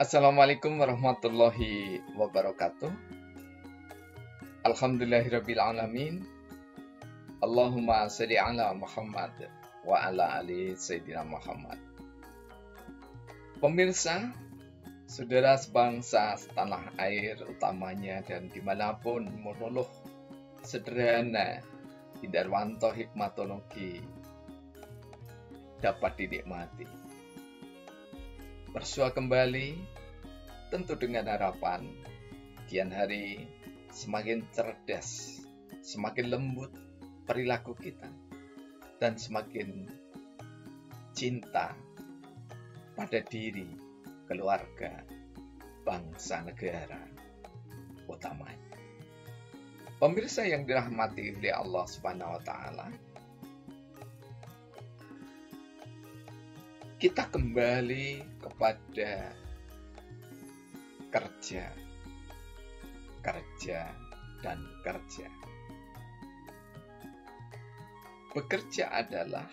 Assalamualaikum warahmatullahi wabarakatuh. Alhamdulillahirabbil alamin. Allahumma shalli ala Muhammad wa ala ali Sayyidina Muhammad. Pemirsa, saudara sebangsa setanah air utamanya dan dimanapun monolog sederhana Hindarwanto Hikmatologi dapat dinikmati. Bersua kembali, tentu dengan harapan kian hari semakin cerdas, semakin lembut perilaku kita, dan semakin cinta pada diri, keluarga, bangsa, negara, utamanya. Pemirsa yang dirahmati oleh Allah Subhanahu wa Ta'ala, kita kembali kepada kerja, dan kerja. Bekerja adalah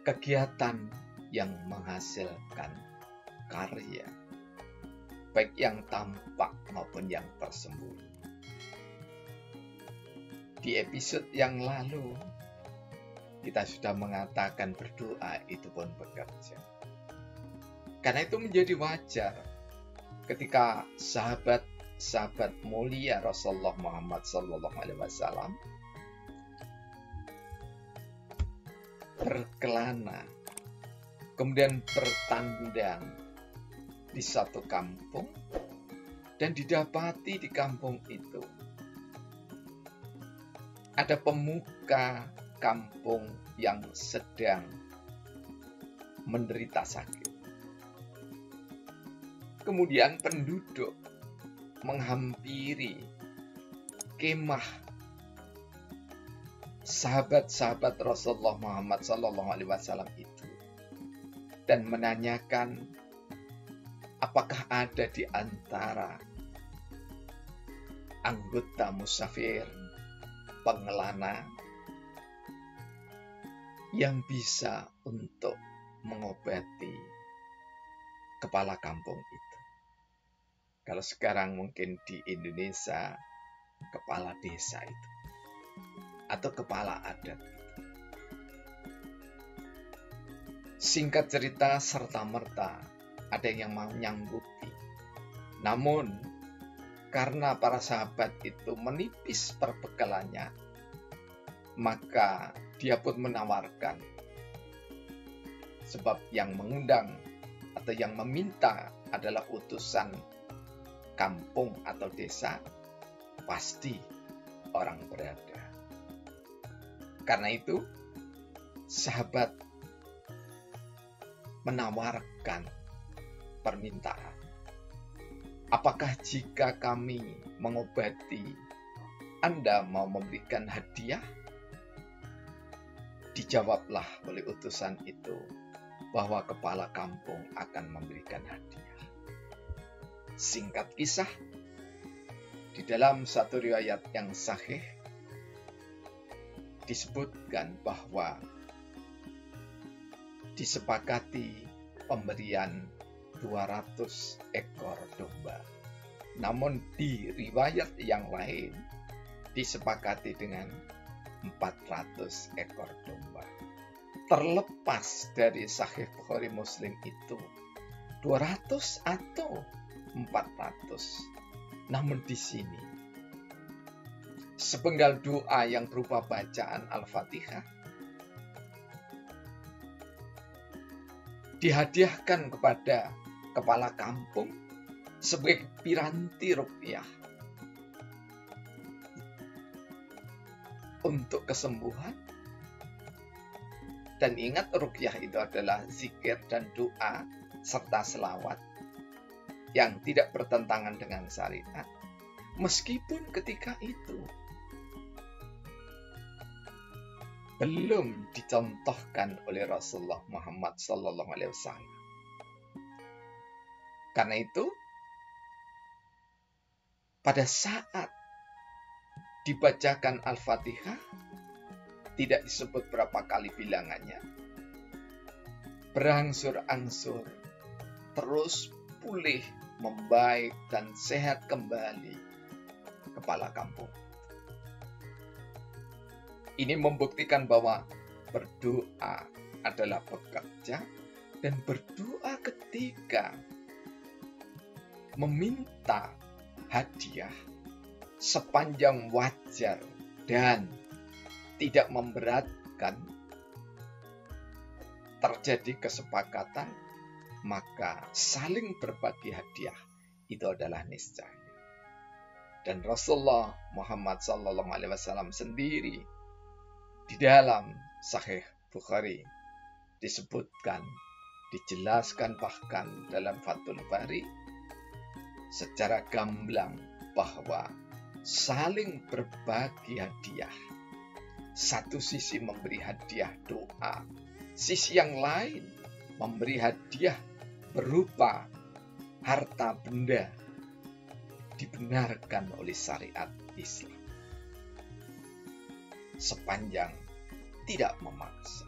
kegiatan yang menghasilkan karya, baik yang tampak maupun yang tersembunyi. Di episode yang lalu, kita sudah mengatakan berdoa itu pun bekerja. Karena itu menjadi wajar ketika sahabat mulia Rasulullah Muhammad SAW berkelana, kemudian bertandang di satu kampung, dan didapati di kampung itu ada pemuka kampung yang sedang menderita sakit. Kemudian penduduk menghampiri kemah sahabat-sahabat Rasulullah Muhammad SAW itu dan menanyakan apakah ada di antara anggota musafir, pengelana, yang bisa untuk mengobati kepala kampung itu. Kalau sekarang mungkin di Indonesia, kepala desa itu, atau kepala adat. Singkat cerita, serta-merta ada yang mau nyanggupi. Namun, karena para sahabat itu menipis perbekalannya, maka dia pun menawarkan, sebab yang mengundang atau yang meminta adalah utusan kampung atau desa, pasti orang berada. Karena itu, sahabat menawarkan permintaan. Apakah jika kami mengobati, Anda mau memberikan hadiah? Dijawablah oleh utusan itu bahwa kepala kampung akan memberikan hadiah. Singkat kisah, di dalam satu riwayat yang sahih disebutkan bahwa disepakati pemberian 200 ekor domba. Namun di riwayat yang lain disepakati dengan 400 ekor domba. Terlepas dari Sahih Bukhari Muslim itu 200 atau 400. Namun di sini sepenggal doa yang berupa bacaan Al-Fatihah dihadiahkan kepada kepala kampung sebagai piranti ruqyah untuk kesembuhan. Dan ingat, ruqyah itu adalah zikir dan doa serta selawat yang tidak bertentangan dengan syariat. Meskipun ketika itu belum dicontohkan oleh Rasulullah Muhammad SAW. Karena itu, pada saat dibacakan Al-Fatihah, tidak disebut berapa kali bilangannya, berangsur-angsur terus pulih, membaik, dan sehat kembali kepala kampung. Ini membuktikan bahwa berdoa adalah pekerja, dan berdoa ketika meminta hadiah sepanjang wajar dan tidak memberatkan, terjadi kesepakatan, maka saling berbagi hadiah itu adalah niscaya. Dan Rasulullah Muhammad SAW sendiri di dalam Sahih Bukhari disebutkan, dijelaskan bahkan dalam Fathul Bari secara gamblang bahwa saling berbagi hadiah, satu sisi memberi hadiah doa, sisi yang lain memberi hadiah berupa harta benda, dibenarkan oleh syariat Islam sepanjang tidak memaksa.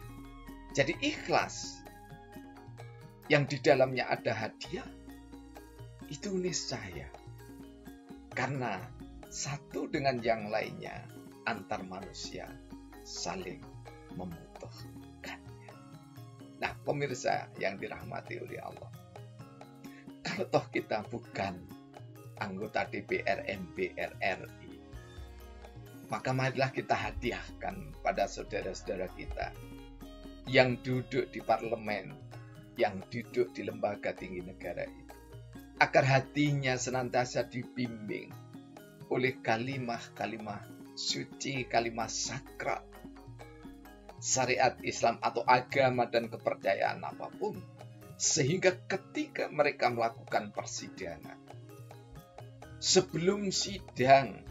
Jadi ikhlas yang di dalamnya ada hadiah itu niscaya, karena satu dengan yang lainnya antar manusia saling membutuhkannya. Nah, pemirsa yang dirahmati oleh Allah, kalau toh kita bukan anggota DPR MPR RI, maka marilah kita hadiahkan pada saudara-saudara kita yang duduk di parlemen, yang duduk di lembaga tinggi negara itu, agar hatinya senantiasa dibimbing oleh kalimah-kalimah suci, kalimah sakral syariat Islam atau agama dan kepercayaan apapun, sehingga ketika mereka melakukan persidangan, sebelum sidang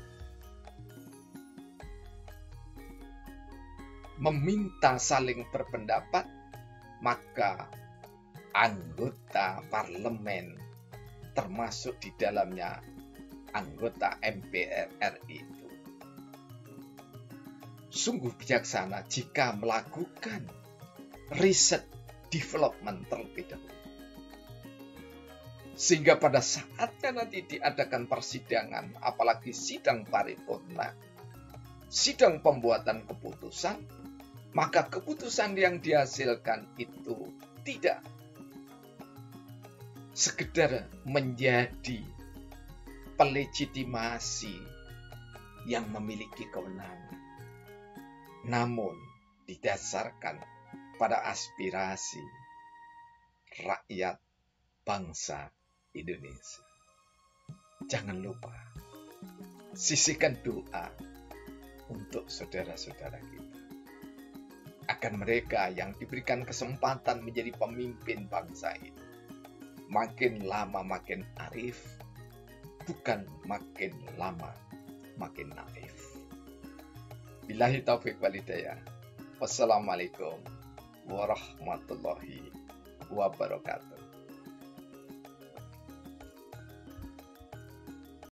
meminta saling berpendapat, maka anggota parlemen, termasuk di dalamnya anggota MPR RI itu, sungguh bijaksana jika melakukan riset development terlebih dahulu. Sehingga pada saatnya nanti diadakan persidangan, apalagi sidang paripurna, sidang pembuatan keputusan, maka keputusan yang dihasilkan itu tidak sekedar menjadi pelegitimasi yang memiliki kewenangan, namun didasarkan pada aspirasi rakyat bangsa Indonesia. Jangan lupa sisihkan doa untuk saudara-saudara kita, agar mereka yang diberikan kesempatan menjadi pemimpin bangsa ini makin lama makin arif, bukan makin lama makin naif. Billahi taufiq wal hidayah. Wassalamualaikum warahmatullahi wabarakatuh.